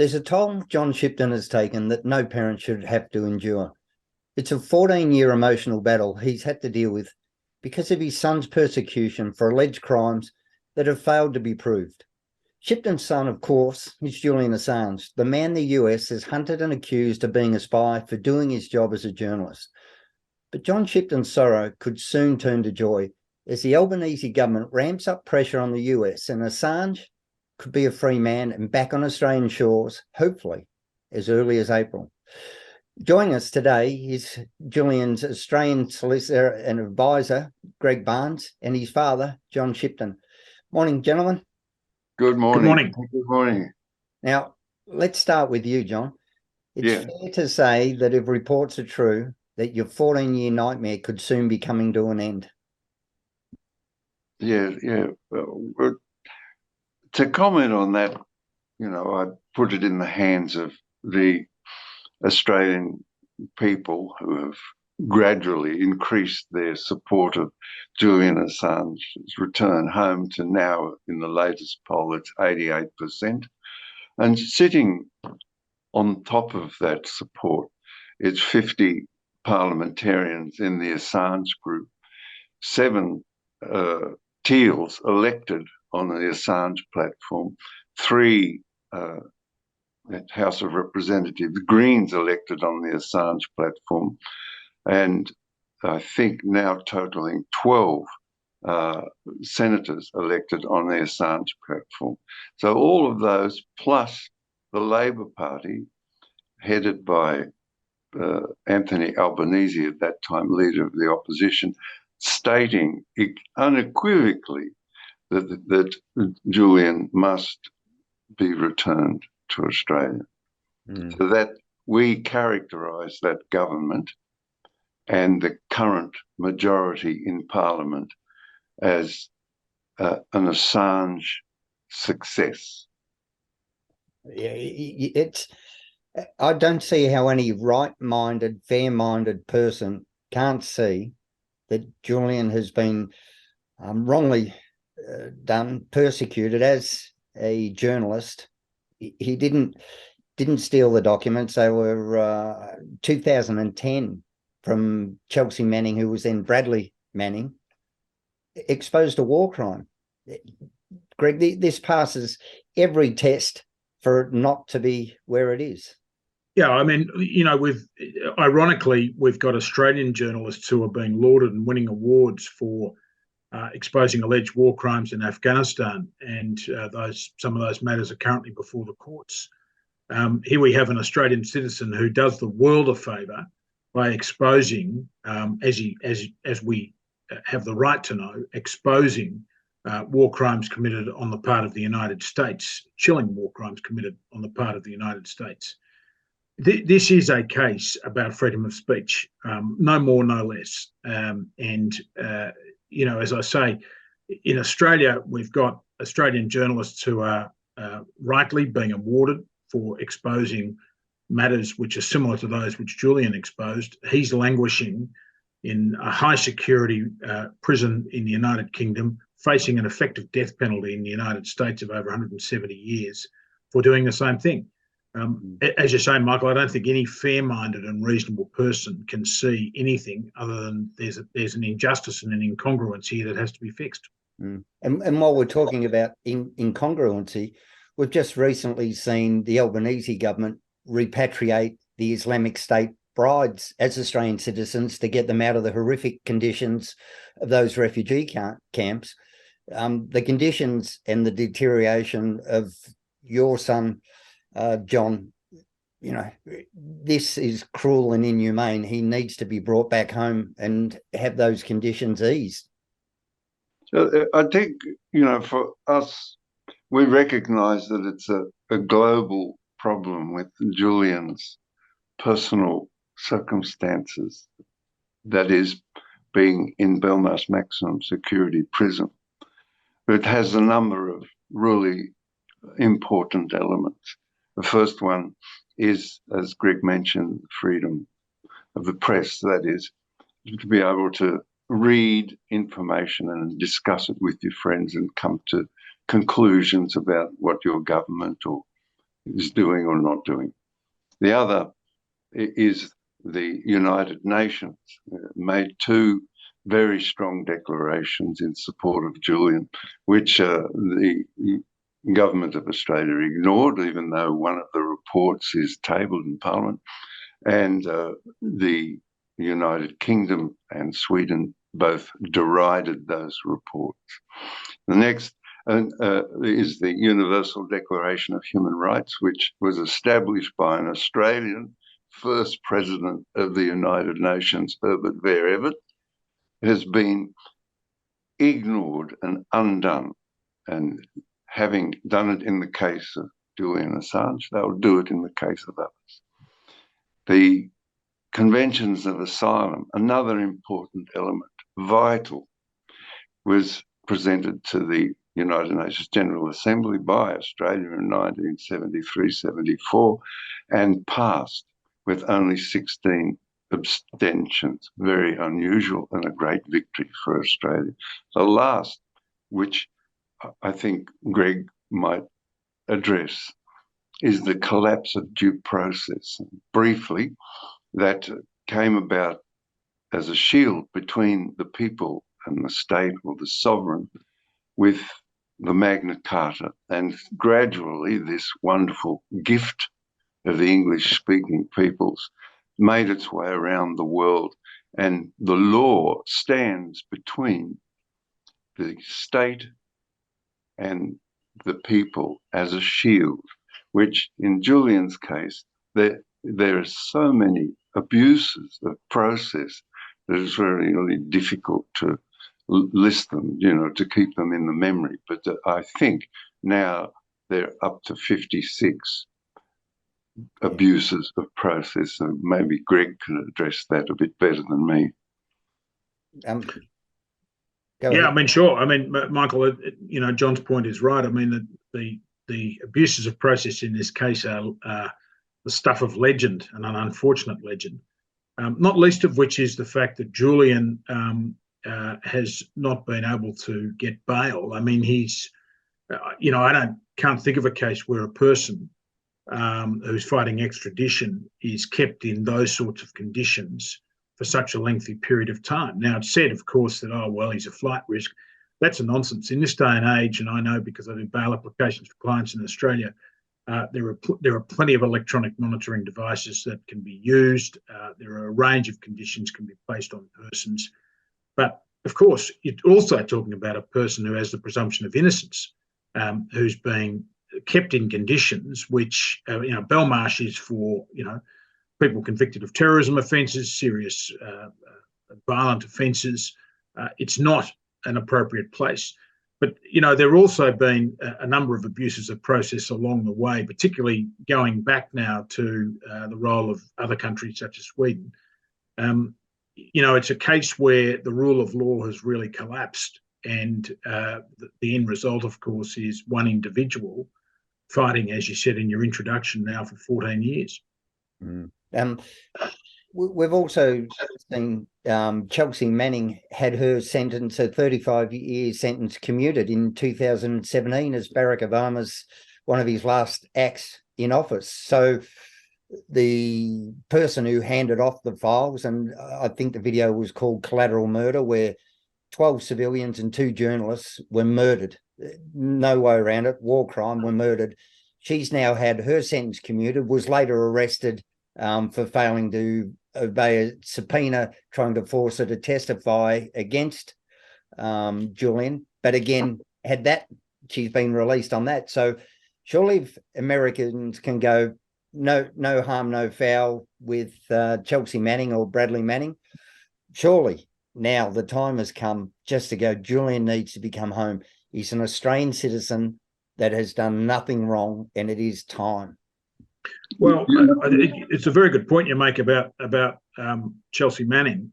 There's a toll John Shipton has taken that no parent should have to endure. It's a 14-year emotional battle he's had to deal with because of his son's persecution for alleged crimes that have failed to be proved. Shipton's son, of course, is Julian Assange, the man the US has hunted and accused of being a spy for doing his job as a journalist. But John Shipton's sorrow could soon turn to joy as the Albanese government ramps up pressure on the US, and Assange could be a free man and back on Australian shores, hopefully, as early as April. Joining us today is Julian's Australian solicitor and advisor, Greg Barnes, and his father, John Shipton. Morning, gentlemen. Good morning. Good morning. Good morning. Now, let's start with you, John. It's fair to say that if reports are true, that your 14-year nightmare could soon be coming to an end. Yeah. To comment on that, I put it in the hands of the Australian people who have gradually increased their support of Julian Assange's return home to now, in the latest poll, it's 88%. And sitting on top of that support, it's 50 parliamentarians in the Assange group, 7 Teals elected on the Assange platform, 3 House of Representatives, Greens elected on the Assange platform, and I think now totaling 12 senators elected on the Assange platform. So all of those, plus the Labor Party, headed by Anthony Albanese, at that time leader of the opposition, stating unequivocally that Julian must be returned to Australia. So that we characterise that government and the current majority in Parliament as an Assange success. Yeah, I don't see how any right-minded, fair-minded person can't see that Julian has been wrongly persecuted as a journalist. He didn't steal the documents. They were 2010 from Chelsea Manning, who was then Bradley Manning, exposed to war crime. Greg, this passes every test for it not to be where it is. Yeah, I mean, ironically, we've got Australian journalists who are being lauded and winning awards for exposing alleged war crimes in Afghanistan, and some of those matters are currently before the courts. Here we have an Australian citizen who does the world a favour by exposing, as we have the right to know, exposing war crimes committed on the part of the United States, chilling war crimes committed on the part of the United States. This is a case about freedom of speech, no more, no less. As I say, in Australia, we've got Australian journalists who are rightly being awarded for exposing matters which are similar to those which Julian exposed. He's languishing in a high security prison in the United Kingdom, facing an effective death penalty in the United States of over 170 years for doing the same thing. As you say, Michael, I don't think any fair-minded and reasonable person can see anything other than there's an injustice and an incongruence here that has to be fixed. And while we're talking about incongruency, we've just recently seen the Albanese government repatriate the Islamic State brides as Australian citizens to get them out of the horrific conditions of those refugee camps. The conditions and the deterioration of your son, John, this is cruel and inhumane. He needs to be brought back home and have those conditions eased. So I think, for us, we recognise that it's a global problem with Julian's personal circumstances, that is, being in Belmarsh maximum security prison. But it has a number of really important elements. The first one is, as Greg mentioned, freedom of the press, that is, to be able to read information and discuss it with your friends and come to conclusions about what your government or is doing or not doing. The other is the United Nations made two very strong declarations in support of Julian, which the government of Australia ignored, even though one of the reports is tabled in Parliament, and the United Kingdom and Sweden both derided those reports. The next is the Universal Declaration of Human Rights, which was established by an Australian first president of the United Nations, Herbert Vere Everett. It has been ignored and undone, and having done it in the case of Julian Assange, they'll do it in the case of others. The conventions of asylum, another important element, vital, was presented to the United Nations General Assembly by Australia in 1973-74 and passed with only 16 abstentions. Very unusual and a great victory for Australia. The last, which I think Greg might address, is the collapse of due process. Briefly, that came about as a shield between the people and the state or the sovereign with the Magna Carta, and gradually this wonderful gift of the English-speaking peoples made its way around the world, and the law stands between the state and the people as a shield, which in Julian's case, there are so many abuses of process that it's really difficult to list them, to keep them in the memory. But I think now they're up to 56 abuses of process, so maybe Greg can address that a bit better than me. Yeah, I mean, sure. I mean, Michael, John's point is right. I mean, the abuses of process in this case are the stuff of legend, and an unfortunate legend, not least of which is the fact that Julian has not been able to get bail. I mean, he's, can't think of a case where a person who's fighting extradition is kept in those sorts of conditions for such a lengthy period of time. Now, it's said, of course, that, he's a flight risk. That's a nonsense. In this day and age, and I know because I do bail applications for clients in Australia, there are plenty of electronic monitoring devices that can be used. There are a range of conditions can be placed on persons. But, of course, you're also talking about a person who has the presumption of innocence, who's being kept in conditions which, Belmarsh is for, people convicted of terrorism offences, serious violent offences. It's not an appropriate place. But, there have also been a number of abuses of process along the way, particularly going back now to the role of other countries such as Sweden. It's a case where the rule of law has really collapsed, and the end result, of course, is one individual fighting, as you said in your introduction, now for 14 years. We've also seen Chelsea Manning had her sentence, a 35-year sentence, commuted in 2017 as Barack Obama's one of his last acts in office. So the person who handed off the files, and I think the video was called Collateral Murder, where 12 civilians and 2 journalists were murdered. No way around it, war crime, were murdered. She's now had her sentence commuted, was later arrested for failing to obey a subpoena, trying to force her to testify against Julian. But again, she's been released on that. So surely if Americans can go, no harm, no foul with Chelsea Manning or Bradley Manning, surely now the time has come just to go, Julian needs to become home. He's an Australian citizen that has done nothing wrong, and it is time. Well, it's a very good point you make about Chelsea Manning,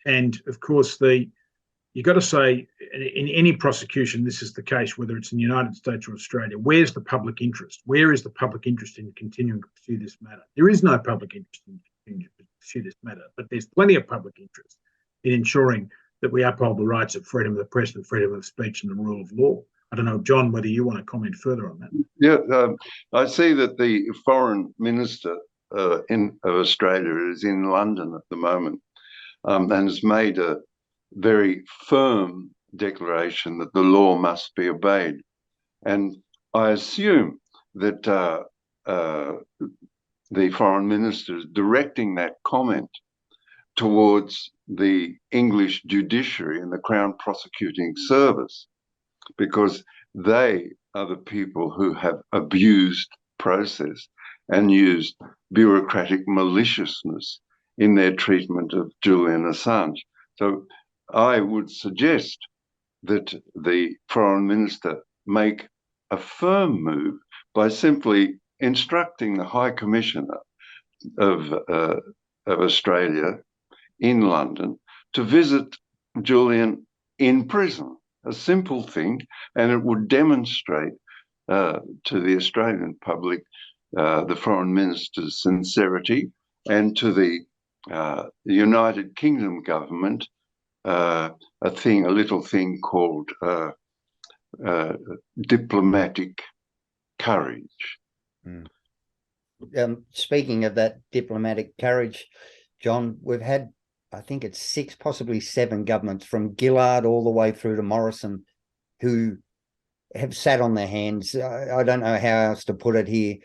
and of course you've got to say in any prosecution this is the case, whether it's in the United States or Australia. Where's the public interest? Where is the public interest in continuing to pursue this matter? There is no public interest in continuing to pursue this matter, but there's plenty of public interest in ensuring that we uphold the rights of freedom of the press and freedom of speech and the rule of law. I don't know, John, whether you want to comment further on that. Yeah, I see that the Foreign Minister of Australia is in London at the moment, and has made a very firm declaration that the law must be obeyed. And I assume that the Foreign Minister is directing that comment towards the English judiciary and the Crown Prosecuting Service, because they are the people who have abused process and used bureaucratic maliciousness in their treatment of Julian Assange. So I would suggest that the Foreign Minister make a firm move by simply instructing the High Commissioner of Australia in London to visit Julian in prison. A simple thing, and it would demonstrate to the Australian public the Foreign Minister's sincerity, and to the United Kingdom government a little thing called diplomatic courage. Speaking of that diplomatic courage, John, we've had, I think it's 6, possibly 7 governments from Gillard all the way through to Morrison who have sat on their hands. I don't know how else to put it here.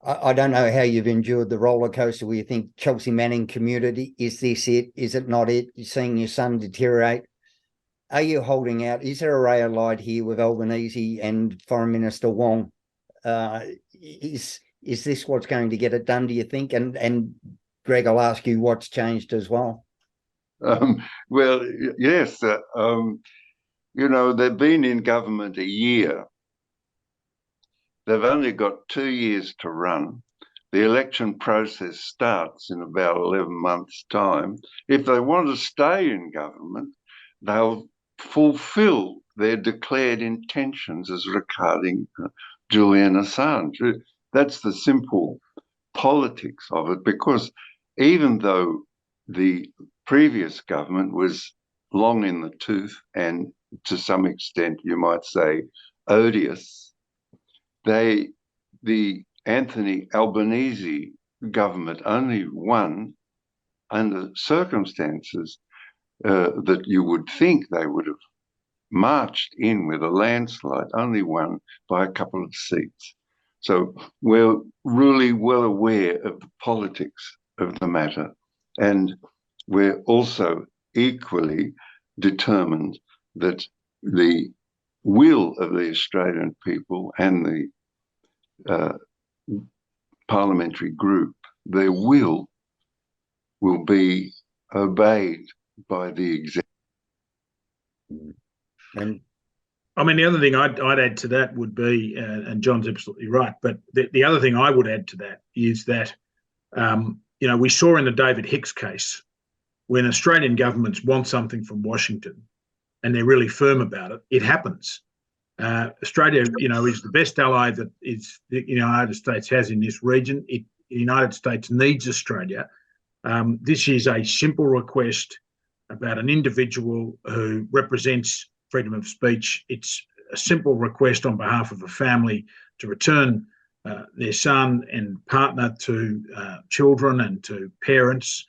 I don't know how you've endured the roller coaster where you think Chelsea Manning community, is this it? Is it not it? You're seeing your son deteriorate. Are you holding out? Is there a ray of light here with Albanese and Foreign Minister Wong? Is this what's going to get it done, do you think? And Greg, I'll ask you what's changed as well. Well, yes. They've been in government a year. They've only got 2 years to run. The election process starts in about 11 months' time. If they want to stay in government, they'll fulfill their declared intentions as regarding Julian Assange. That's the simple politics of it, because even though the previous government was long in the tooth and to some extent, you might say, odious, the Anthony Albanese government only won under circumstances that you would think they would have marched in with a landslide, only won by a couple of seats. So we're really well aware of the politics of the matter, and we're also equally determined that the will of the Australian people and the parliamentary group, their will be obeyed by the executive. And I mean, the other thing I'd add to that would be, and John's absolutely right, but the other thing I would add to that is that, we saw in the David Hicks case, when Australian governments want something from Washington and they're really firm about it, it happens. Australia, is the best ally that the United States has in this region. The United States needs Australia. This is a simple request about an individual who represents freedom of speech. It's a simple request on behalf of a family to return their son and partner to children and to parents,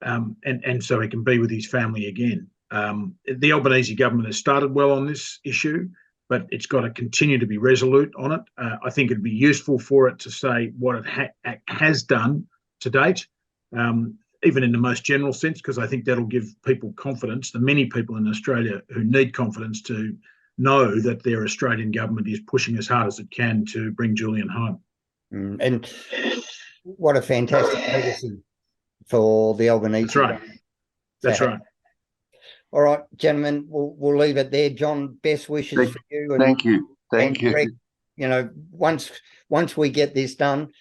and so he can be with his family again. The Albanese government has started well on this issue, but it's got to continue to be resolute on it. I think it'd be useful for it to say what it has done to date, even in the most general sense, because I think that'll give people confidence, the many people in Australia who need confidence, to know that their Australian government is pushing as hard as it can to bring Julian home. And what a fantastic legacy for the Albanese. That's right. That's right. All right, gentlemen, we'll leave it there. John, best wishes for you. And, thank you. Thank you. Greg, once we get this done,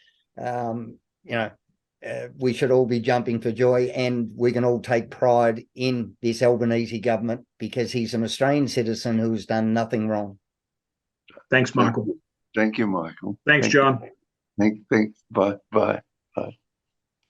we should all be jumping for joy, and we can all take pride in this Albanese government because he's an Australian citizen who's done nothing wrong. Thanks, Michael. Thank you, Michael. Thanks, John. Thanks. Bye.